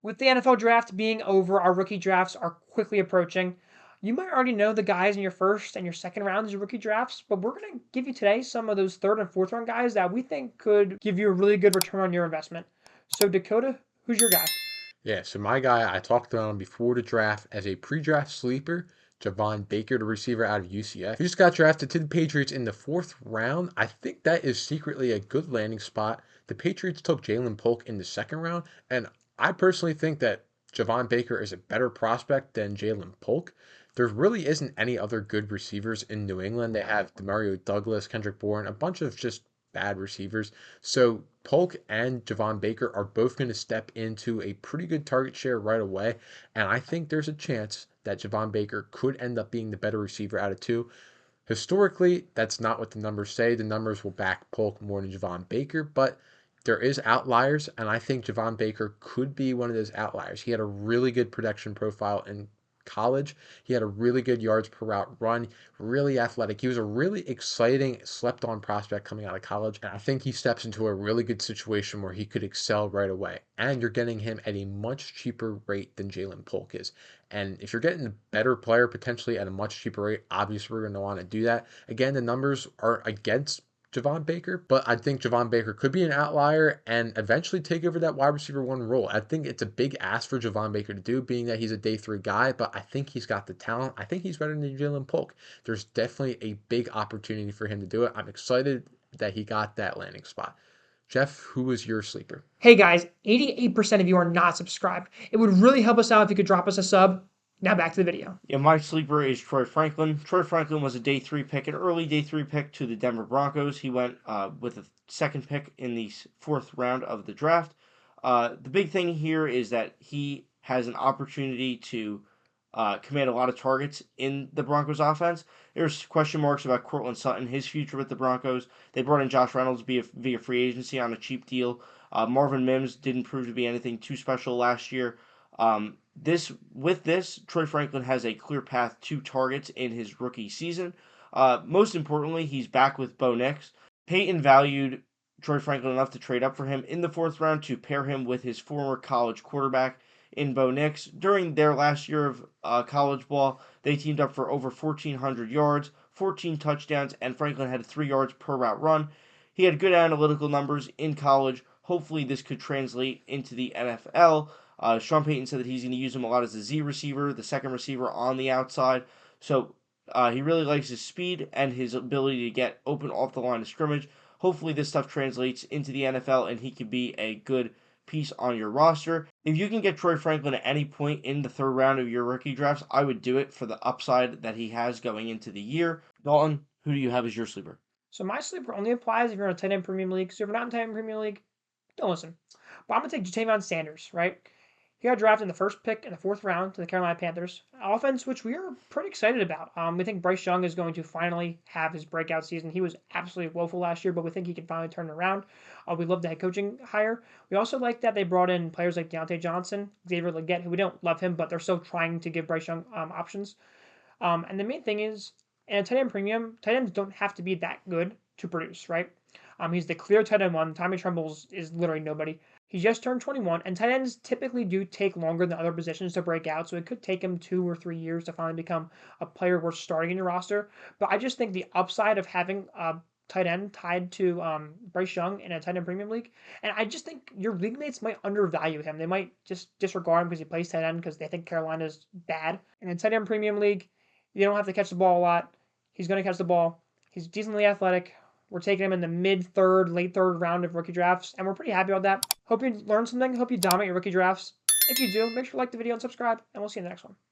With the NFL draft being over, our rookie drafts are quickly approaching. You might already know the guys in your first and your second rounds of rookie drafts, but we're going to give you today some of those third and fourth round guys that we think could give you a really good return on your investment. So, Dakota, who's your guy? Yeah, so my guy, I talked about him before the draft as a pre-draft sleeper, Javon Baker, the receiver out of UCF. He just got drafted to the Patriots in the fourth round. I think that is secretly a good landing spot. The Patriots took Jalen Polk in the second round, and I personally think that Javon Baker is a better prospect than Jalen Polk. There really isn't any other good receivers in New England. They have Demario Douglas, Kendrick Bourne, a bunch of just bad receivers. So Polk and Javon Baker are both going to step into a pretty good target share right away. And I think there's a chance that Javon Baker could end up being the better receiver out of two. Historically, that's not what the numbers say. The numbers will back Polk more than Javon Baker, but there is outliers, and I think Javon Baker could be one of those outliers. He had a really good production profile in college. He had a really good yards per route run, really athletic. He was a really exciting, slept on prospect coming out of college. And I think he steps into a really good situation where he could excel right away. And you're getting him at a much cheaper rate than Jalen Polk is. And if you're getting a better player potentially at a much cheaper rate, obviously we're going to want to do that. Again, the numbers are against Javon Baker, but I think Javon Baker could be an outlier and eventually take over that wide receiver one role. I think it's a big ask for Javon Baker to do, being that he's a day three guy, but I think he's got the talent. I think he's better than Jalen Polk. There's definitely a big opportunity for him to do it. I'm excited that he got that landing spot. Jeff, who was your sleeper? Hey guys, 88% of you are not subscribed. It would really help us out if you could drop us a sub. Now back to the video. Yeah, my sleeper is Troy Franklin. Troy Franklin was a day three pick, an early day three pick to the Denver Broncos. He went with a second pick in the fourth round of the draft. The big thing here is that he has an opportunity to command a lot of targets in the Broncos offense. There's question marks about Cortland Sutton, his future with the Broncos. They brought in Josh Reynolds via free agency on a cheap deal. Marvin Mims didn't prove to be anything too special last year. This, Troy Franklin has a clear path to targets in his rookie season. Most importantly, he's back with Bo Nix. Peyton valued Troy Franklin enough to trade up for him in the fourth round to pair him with his former college quarterback in Bo Nix. During their last year of college ball, they teamed up for over 1,400 yards, 14 touchdowns, and Franklin had 3 yards per route run. He had good analytical numbers in college. Hopefully, this could translate into the NFL. Sean Payton said that he's going to use him a lot as a Z receiver, the second receiver on the outside. So he really likes his speed and his ability to get open off the line of scrimmage. Hopefully, this stuff translates into the NFL and he can be a good piece on your roster. If you can get Troy Franklin at any point in the third round of your rookie drafts, I would do it for the upside that he has going into the year. Dalton, who do you have as your sleeper? So my sleeper only applies if you're in a tight end premium league. So if you're not in a tight end premium league, don't listen. But I'm going to take Jatavion Sanders, right? He got drafted in the first pick in the fourth round to the Carolina Panthers. Offense, which we are pretty excited about. We think Bryce Young is going to finally have his breakout season. He was absolutely woeful last year, but we think he can finally turn it around. We love the head coaching hire. We also like that they brought in players like Deontay Johnson, Xavier Legette, who we don't love him, but they're still trying to give Bryce Young options. And the main thing is, in a tight end premium, tight ends don't have to be that good to produce, right? He's the clear tight end one. Tommy Trembles is literally nobody. He just turned 21, and tight ends typically do take longer than other positions to break out, so it could take him 2 or 3 years to finally become a player worth starting in your roster. But I just think the upside of having a tight end tied to Bryce Young in a tight end premium league, and I just think your league mates might undervalue him. They might just disregard him because he plays tight end because they think Carolina's bad. In a tight end premium league, you don't have to catch the ball a lot. He's going to catch the ball. He's decently athletic. We're taking him in the mid third, late third round of rookie drafts, and we're pretty happy about that. Hope you learned something. Hope you dominate your rookie drafts. If you do, make sure to like the video and subscribe, and we'll see you in the next one.